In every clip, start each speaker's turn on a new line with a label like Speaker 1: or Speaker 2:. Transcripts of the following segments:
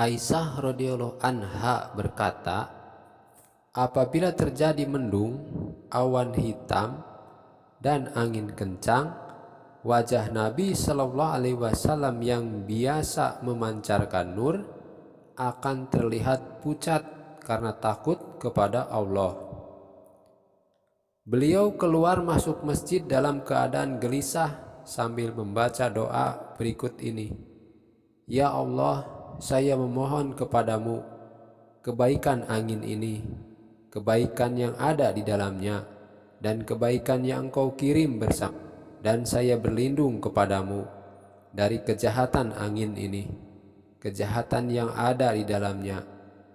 Speaker 1: Aisyah radhiyallahu anha berkata, apabila terjadi mendung, awan hitam, dan angin kencang, wajah Nabi Shallallahu Alaihi Wasallam yang biasa memancarkan nur akan terlihat pucat karena takut kepada Allah. Beliau keluar masuk masjid dalam keadaan gelisah sambil membaca doa berikut ini. Ya Allah, saya memohon kepadamu kebaikan angin ini, kebaikan yang ada di dalamnya, dan kebaikan yang Engkau kirim bersama. Dan saya berlindung kepadamu dari kejahatan angin ini, kejahatan yang ada di dalamnya,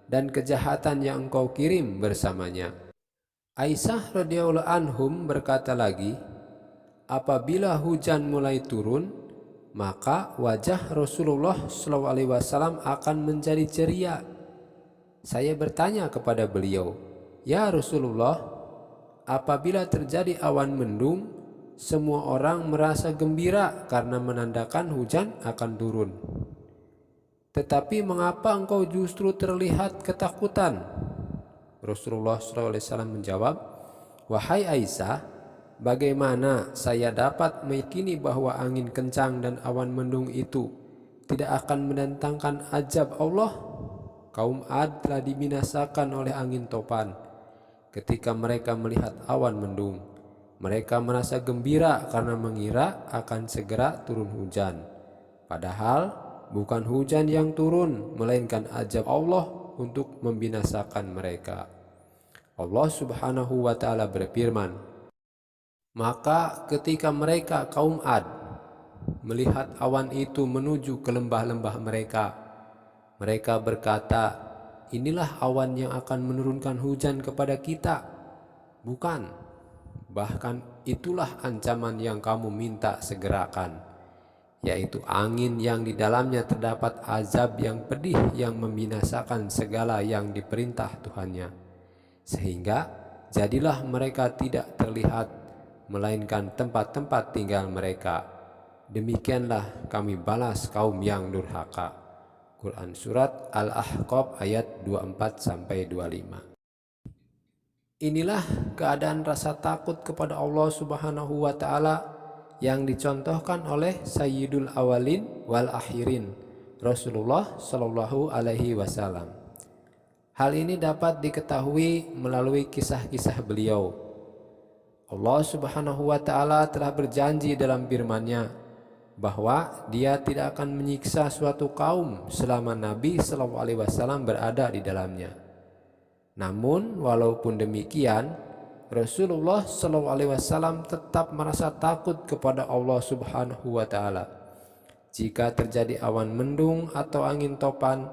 Speaker 1: dan kejahatan yang Engkau kirim bersamanya. Aisyah radhiyallahu anhum berkata lagi, apabila hujan mulai turun, maka wajah Rasulullah SAW akan menjadi ceria. Saya bertanya kepada beliau, ya Rasulullah, apabila terjadi awan mendung, semua orang merasa gembira karena menandakan hujan akan turun. Tetapi mengapa engkau justru terlihat ketakutan? Rasulullah SAW menjawab, wahai Aisyah, bagaimana saya dapat meyakini bahwa angin kencang dan awan mendung itu tidak akan mendatangkan azab Allah? Kaum Ad telah dibinasakan oleh angin topan. Ketika mereka melihat awan mendung, mereka merasa gembira karena mengira akan segera turun hujan. Padahal bukan hujan yang turun, melainkan azab Allah untuk membinasakan mereka. Allah Subhanahu wa Ta'ala berfirman, maka ketika mereka kaum Ad melihat awan itu menuju ke lembah-lembah mereka, mereka berkata, inilah awan yang akan menurunkan hujan kepada kita. Bukan, bahkan itulah ancaman yang kamu minta segerakan, yaitu angin yang di dalamnya terdapat azab yang pedih yang membinasakan segala yang diperintah Tuhannya. Sehingga jadilah mereka tidak terlihat, melainkan tempat-tempat tinggal mereka. Demikianlah kami balas kaum yang durhaka. Quran Surat Al-Ahqaf ayat 24-25. Inilah keadaan rasa takut kepada Allah Subhanahu wa Ta'ala yang dicontohkan oleh Sayyidul Awalin wal Akhirin, Rasulullah Shallallahu Alaihi Wasallam. Hal ini dapat diketahui melalui kisah-kisah beliau. Allah Subhanahu wa Ta'ala telah berjanji dalam firman-Nya bahwa Dia tidak akan menyiksa suatu kaum selama Nabi Shallallahu Alaihi Wasallam berada di dalamnya. Namun walaupun demikian, Rasulullah Shallallahu Alaihi Wasallam tetap merasa takut kepada Allah Subhanahu wa Ta'ala. Jika terjadi awan mendung atau angin topan,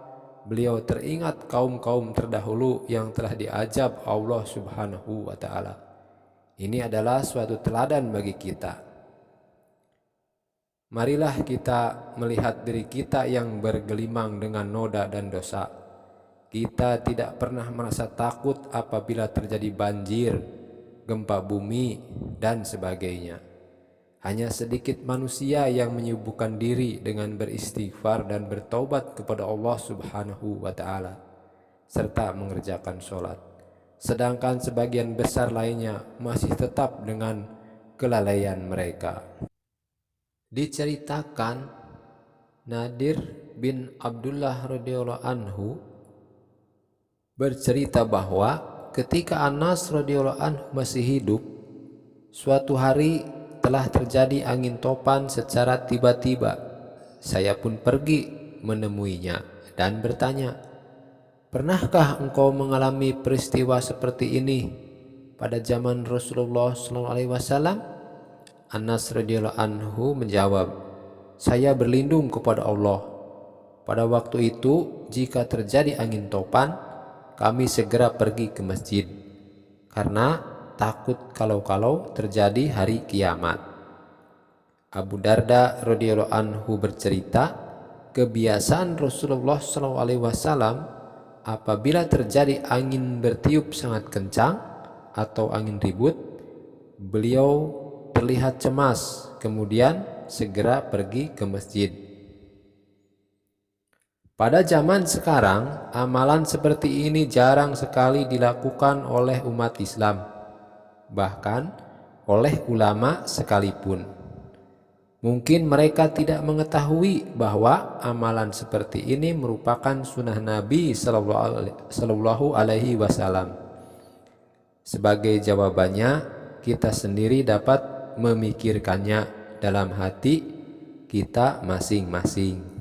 Speaker 1: beliau teringat kaum-kaum terdahulu yang telah diazab Allah Subhanahu wa Ta'ala. Ini adalah suatu teladan bagi kita. Marilah kita melihat diri kita yang bergelimang dengan noda dan dosa. Kita tidak pernah merasa takut apabila terjadi banjir, gempa bumi, dan sebagainya. Hanya sedikit manusia yang menyibukkan diri dengan beristighfar dan bertaubat kepada Allah Subhanahu wa Ta'ala, serta mengerjakan sholat. Sedangkan sebagian besar lainnya masih tetap dengan kelalaian mereka. Diceritakan Nadir bin Abdullah radhiyallahu anhu bercerita bahwa ketika Anas radhiyallahu anhu masih hidup, suatu hari telah terjadi angin topan secara tiba-tiba. Saya pun pergi menemuinya dan bertanya, pernahkah engkau mengalami peristiwa seperti ini pada zaman Rasulullah SAW? Anas radhiyallahu anhu menjawab, saya berlindung kepada Allah. Pada waktu itu, jika terjadi angin topan, kami segera pergi ke masjid karena takut kalau-kalau terjadi hari kiamat. Abu Darda radhiyallahu anhu bercerita, kebiasaan Rasulullah SAW apabila terjadi angin bertiup sangat kencang atau angin ribut, beliau terlihat cemas, kemudian segera pergi ke masjid. Pada zaman sekarang, amalan seperti ini jarang sekali dilakukan oleh umat Islam, bahkan oleh ulama sekalipun. Mungkin mereka tidak mengetahui bahwa amalan seperti ini merupakan sunnah Nabi Sallallahu Alaihi Wasallam. Sebagai jawabannya, kita sendiri dapat memikirkannya dalam hati kita masing-masing.